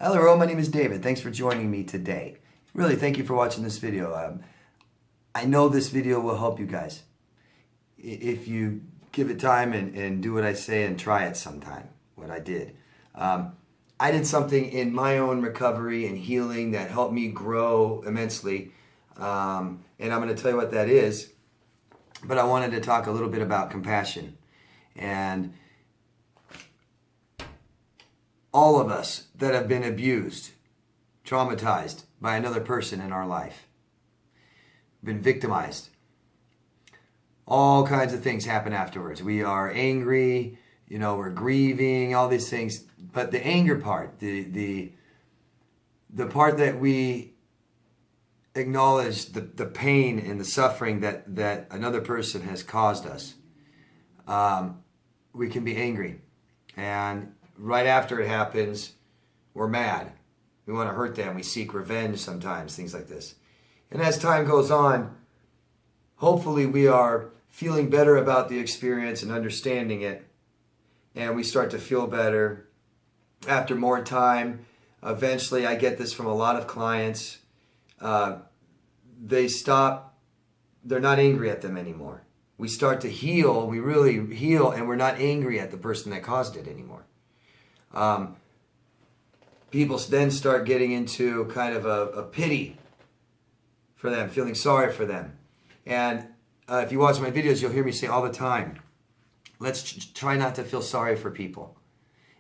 Hello, my name is David. Thanks for joining me today. Really, thank you for watching this video. I know this video will help you guys. If you give it time and do what I say and try it sometime, what I did. I did something in my own recovery and healing that helped me grow immensely. And I'm going to tell you what that is. But I wanted to talk a little bit about compassion. And all of us that have been abused, traumatized by another person in our life, been victimized. All kinds of things happen afterwards. We are angry, we're grieving, all these things. But the anger part, the part that we acknowledge the pain and the suffering that another person has caused us, we can be angry. And right after it happens, we're mad. We want to hurt them. We seek revenge sometimes, things like this. And as time goes on, hopefully we are feeling better about the experience and understanding it. And we start to feel better after more time. Eventually, I get this from a lot of clients. They stop, they're not angry at them anymore. We start to heal, we really heal, and we're not angry at the person that caused it anymore. People then start getting into kind of a pity for them, feeling sorry for them. And if you watch my videos, you'll hear me say all the time, let's try not to feel sorry for people.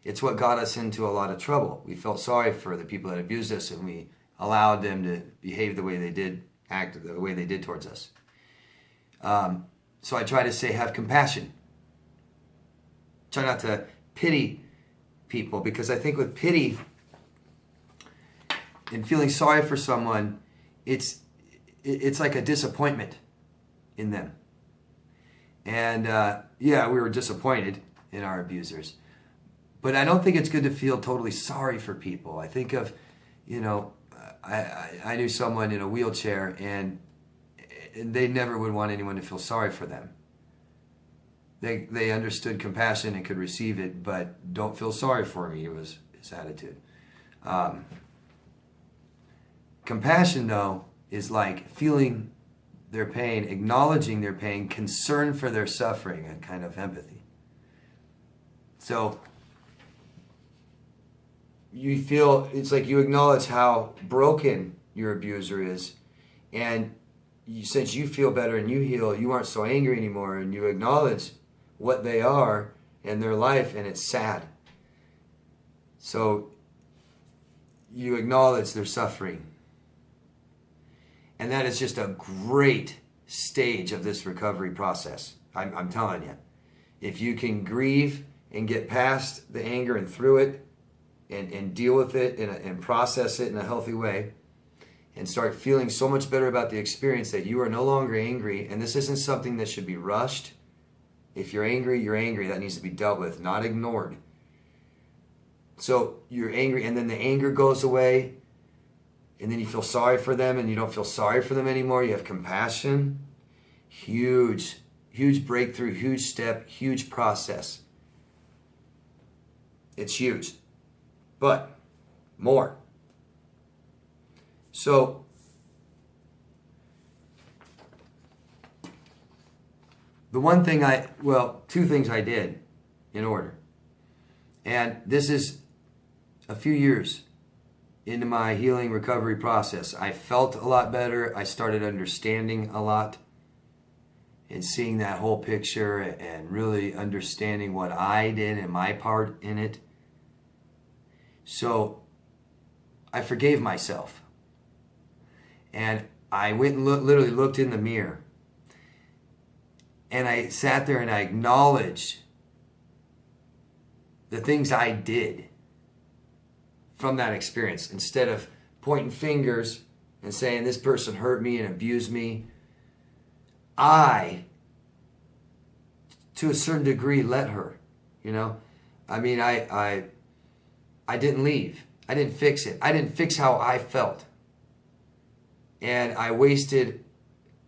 It's what got us into a lot of trouble. We felt sorry for the people that abused us, and we allowed them to behave the way they did, act the way they did towards us. So I try to say, have compassion. Try not to pity people, because I think with pity and feeling sorry for someone, it's like a disappointment in them. And yeah, we were disappointed in our abusers, but I don't think it's good to feel totally sorry for people. I think of, I knew someone in a wheelchair, and they never would want anyone to feel sorry for them. They understood compassion and could receive it, but don't feel sorry for me, was his attitude. Compassion, though, is like feeling their pain, acknowledging their pain, concern for their suffering, and kind of empathy. So you feel, it's like you acknowledge how broken your abuser is, and since you feel better and you heal, you aren't so angry anymore, and you acknowledge what they are in their life, and it's sad. So you acknowledge their suffering. And that is just a great stage of this recovery process. I'm telling you. If you can grieve and get past the anger and through it, and deal with it and process it in a healthy way, and start feeling so much better about the experience that you are no longer angry, and this isn't something that should be rushed. If you're angry, you're angry. That needs to be dealt with, not ignored. So you're angry, and then the anger goes away, and then you feel sorry for them, and you don't feel sorry for them anymore. You have compassion. Huge, huge breakthrough, huge step, huge process. It's huge. But more. So the one thing two things I did in order. And this is a few years into my healing recovery process. I felt a lot better. I started understanding a lot and seeing that whole picture and really understanding what I did and my part in it. So I forgave myself. And I went and literally looked in the mirror. And I sat there and I acknowledged the things I did from that experience. Instead of pointing fingers and saying this person hurt me and abused me, I, to a certain degree, let her. I mean, I didn't leave. I didn't fix it. I didn't fix how I felt. And I wasted,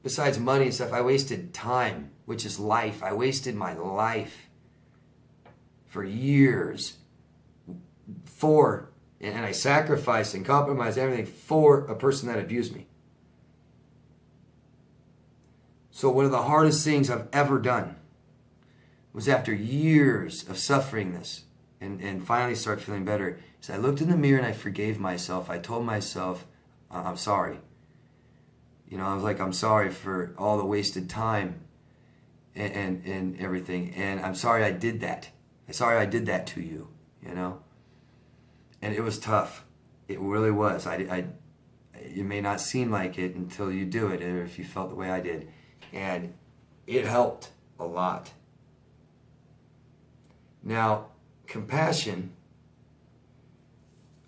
besides money and stuff, I wasted time, which is life. I wasted my life for years for And I sacrificed and compromised everything for a person that abused me. So one of the hardest things I've ever done was, after years of suffering this and finally start feeling better, is I looked in the mirror and I forgave myself. I told myself, I'm sorry. You know, I was like, I'm sorry for all the wasted time and everything. And I'm sorry I did that. I'm sorry I did that to you, you know. And it was tough. It really was. It may not seem like it until you do it, or if you felt the way I did. And it helped a lot. Now, compassion,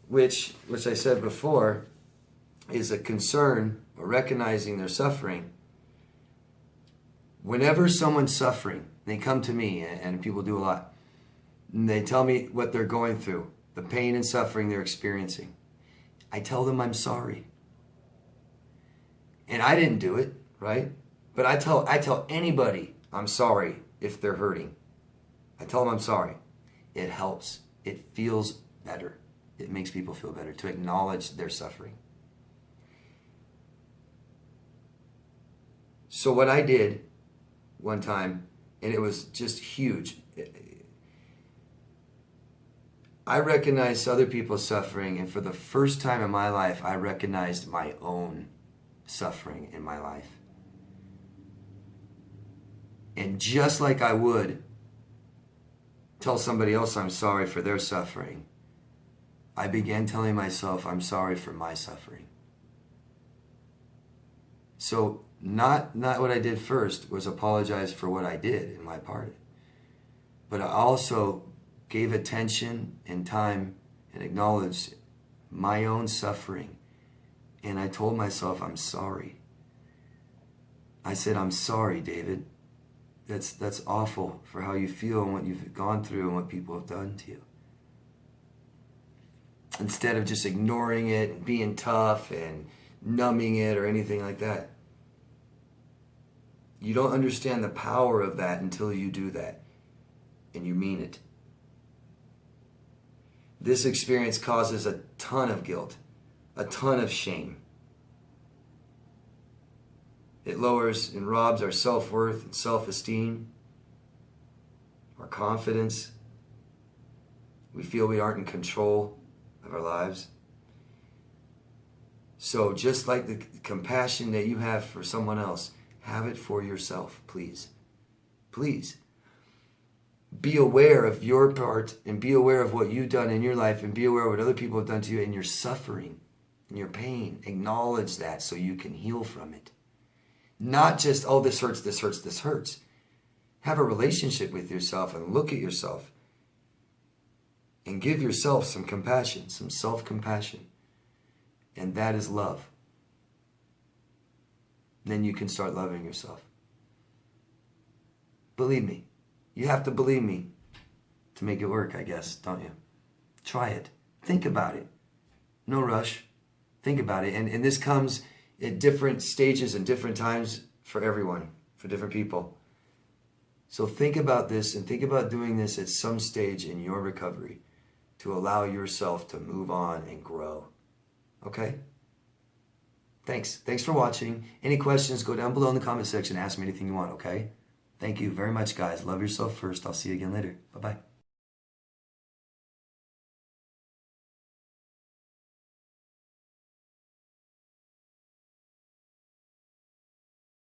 which I said before, is a concern or recognizing their suffering. Whenever someone's suffering, they come to me, and people do a lot, and they tell me what they're going through, the pain and suffering they're experiencing. I tell them I'm sorry. And I didn't do it, right? But I tell anybody I'm sorry if they're hurting. I tell them I'm sorry. It helps. It feels better. It makes people feel better to acknowledge their suffering. So what I did one time, and it was just huge, I recognized other people's suffering, and for the first time in my life, I recognized my own suffering in my life. And just like I would tell somebody else I'm sorry for their suffering, I began telling myself I'm sorry for my suffering. So not what I did first was apologize for what I did in my part, but I also gave attention and time and acknowledged my own suffering. And I told myself, I'm sorry. I said, I'm sorry, David. That's awful for how you feel and what you've gone through and what people have done to you. Instead of just ignoring it and being tough and numbing it or anything like that. You don't understand the power of that until you do that. And you mean it. This experience causes a ton of guilt, a ton of shame. It lowers and robs our self-worth and self-esteem, our confidence. We feel we aren't in control of our lives. So just like the compassion that you have for someone else, have it for yourself, please. Please. Be aware of your part and be aware of what you've done in your life and be aware of what other people have done to you and your suffering and your pain. Acknowledge that so you can heal from it. Not just, oh, this hurts, this hurts, this hurts. Have a relationship with yourself and look at yourself and give yourself some compassion, some self-compassion. And that is love. Then you can start loving yourself. Believe me. You have to believe me to make it work, I guess, don't you? Try it. Think about it. No rush. Think about it. And this comes at different stages and different times for everyone, for different people. So think about this and think about doing this at some stage in your recovery to allow yourself to move on and grow. Okay? Thanks. Thanks for watching. Any questions, go down below in the comment section. Ask me anything you want, okay? Thank you very much, guys. Love yourself first. I'll see you again later. Bye-bye.